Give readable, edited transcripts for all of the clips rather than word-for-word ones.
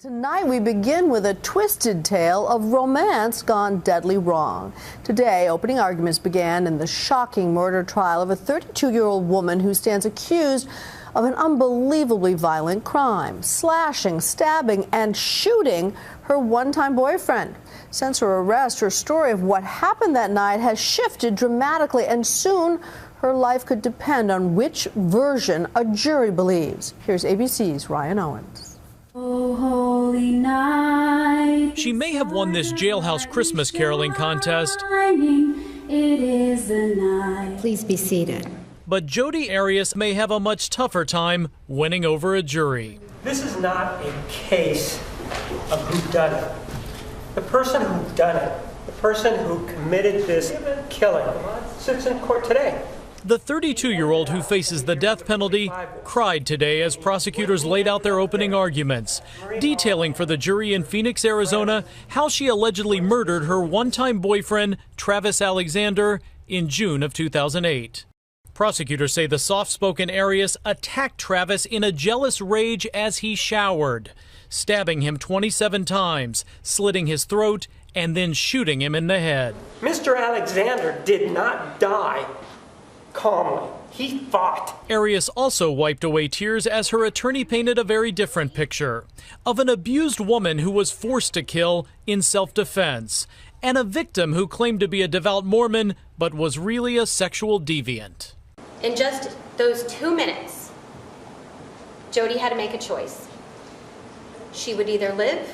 Tonight we begin with a twisted tale of romance gone deadly wrong. Today, opening arguments began in the shocking murder trial of a 32-year-old woman who stands accused of an unbelievably violent crime, slashing, stabbing, and shooting her one-time boyfriend. Since her arrest, her story of what happened that night has shifted dramatically, and soon her life could depend on which version a jury believes. Here's ABC's Ryan Owens. Oh, holy night. She may have won this jailhouse Christmas caroling contest. It is the night. Please be seated. But Jodi Arias may have a much tougher time winning over a jury. This is not a case of whodunit. The person who done it, the person who committed this killing, sits in court today. The 32-year-old who faces the death penalty cried today as prosecutors laid out their opening arguments, detailing for the jury in Phoenix, Arizona, how she allegedly murdered her one-time boyfriend, Travis Alexander, in June of 2008. Prosecutors say the soft-spoken Arias attacked Travis in a jealous rage as he showered, stabbing him 27 times, slitting his throat, and then shooting him in the head. Mr. Alexander did not die calmly. He fought. Arias also wiped away tears as her attorney painted a very different picture of an abused woman who was forced to kill in self-defense, and a victim who claimed to be a devout Mormon but was really a sexual deviant. In just those 2 minutes, Jodi had to make a choice. She would either live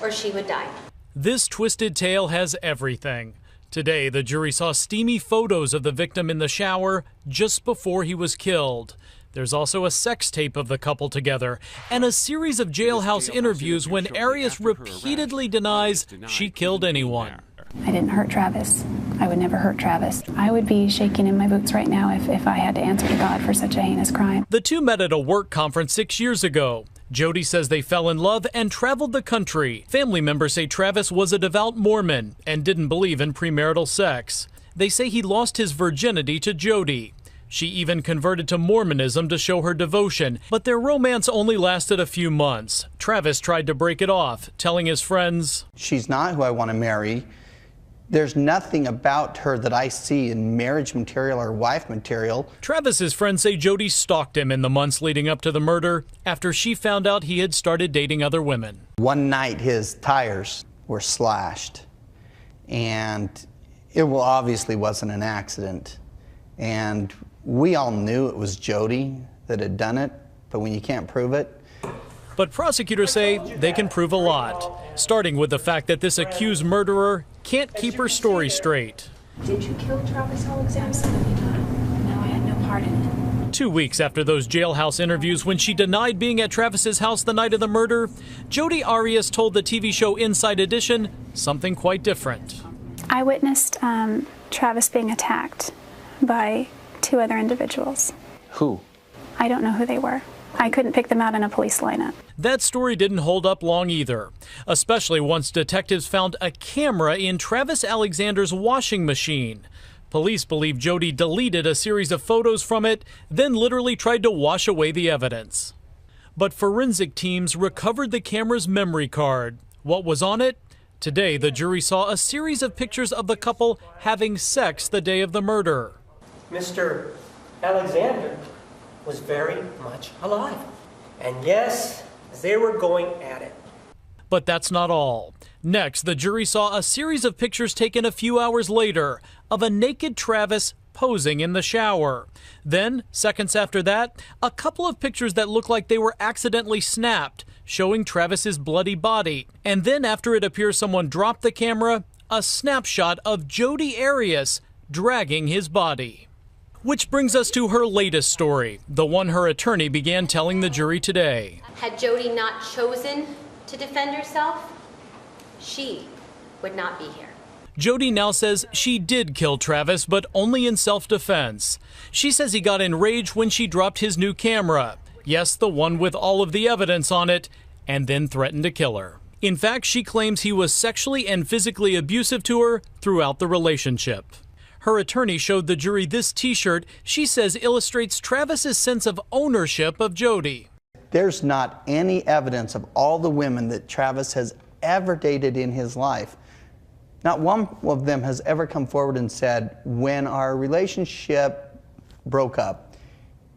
or she would die. This twisted tale has everything. Today, the jury saw steamy photos of the victim in the shower just before he was killed. There's also a sex tape of the couple together and a series of jailhouse interviews when Arias repeatedly denies she killed anyone. I didn't hurt Travis. I would never hurt Travis. I would be shaking in my boots right now if I had to answer to God for such a heinous crime. The two met at a work conference 6 years ago. Jodi says they fell in love and traveled the country. Family members say Travis was a devout Mormon and didn't believe in premarital sex. They say he lost his virginity to Jodi. She even converted to Mormonism to show her devotion, but their romance only lasted a few months. Travis tried to break it off, telling his friends, "She's not who I want to marry. There's nothing about her that I see in marriage material or wife material." Travis's friends say Jodi stalked him in the months leading up to the murder after she found out he had started dating other women. One night his tires were slashed, and it obviously wasn't an accident. And we all knew it was Jodi that had done it, but when you can't prove it. But prosecutors say they can prove a lot, starting with the fact that this accused murderer can't keep her story straight. Did you kill Travis Alexander? Absolutely not. No, I had no part in it. 2 weeks after those jailhouse interviews when she denied being at Travis's house the night of the murder, Jodi Arias told the TV show Inside Edition something quite different. I witnessed Travis being attacked by 2 other individuals. Who? I don't know who they were. I couldn't pick them out in a police lineup. That story didn't hold up long either, especially once detectives found a camera in Travis Alexander's washing machine. Police believe Jodi deleted a series of photos from it, then literally tried to wash away the evidence. But forensic teams recovered the camera's memory card. What was on it? Today, the jury saw a series of pictures of the couple having sex the day of the murder. Mr. Alexander was very much alive. And yes, they were going at it. But that's not all. Next, the jury saw a series of pictures taken a few hours later of a naked Travis posing in the shower. Then, seconds after that, a couple of pictures that look like they were accidentally snapped, showing Travis's bloody body. And then, after it appears someone dropped the camera, a snapshot of Jodi Arias dragging his body. Which brings us to her latest story, the one her attorney began telling the jury today. Had Jodi not chosen to defend herself, she would not be here. Jodi now says she did kill Travis, but only in self-defense. She says he got enraged when she dropped his new camera. Yes, the one with all of the evidence on it, and then threatened to kill her. In fact, she claims he was sexually and physically abusive to her throughout the relationship. Her attorney showed the jury this T-shirt she says illustrates Travis's sense of ownership of Jodi. there's not any evidence of all the women that Travis has ever dated in his life. Not one of them has ever come forward and said, when our relationship broke up,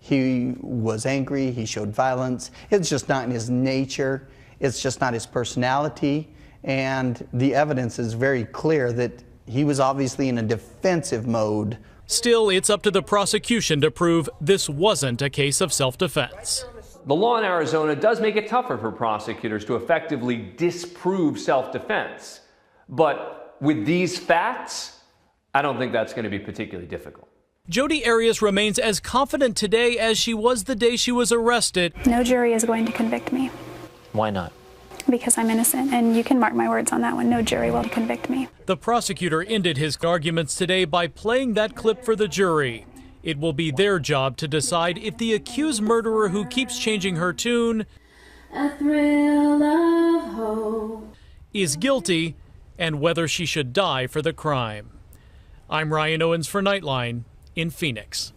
he was angry, he showed violence. It's just not in his nature. It's just not his personality. And the evidence is very clear that he was obviously in a defensive mode. Still, it's up to the prosecution to prove this wasn't a case of self-defense. The law in Arizona does make it tougher for prosecutors to effectively disprove self-defense. But with these facts, I don't think that's going to be particularly difficult. Jodi Arias remains as confident today as she was the day she was arrested. No jury is going to convict me. Why not? Because I'm innocent, and you can mark my words on that one. No jury will convict me. The prosecutor ended his arguments today by playing that clip for the jury. It will be their job to decide if the accused murderer who keeps changing her tune A thrill of hope. is guilty and whether she should die for the crime. I'm Ryan Owens for Nightline in Phoenix.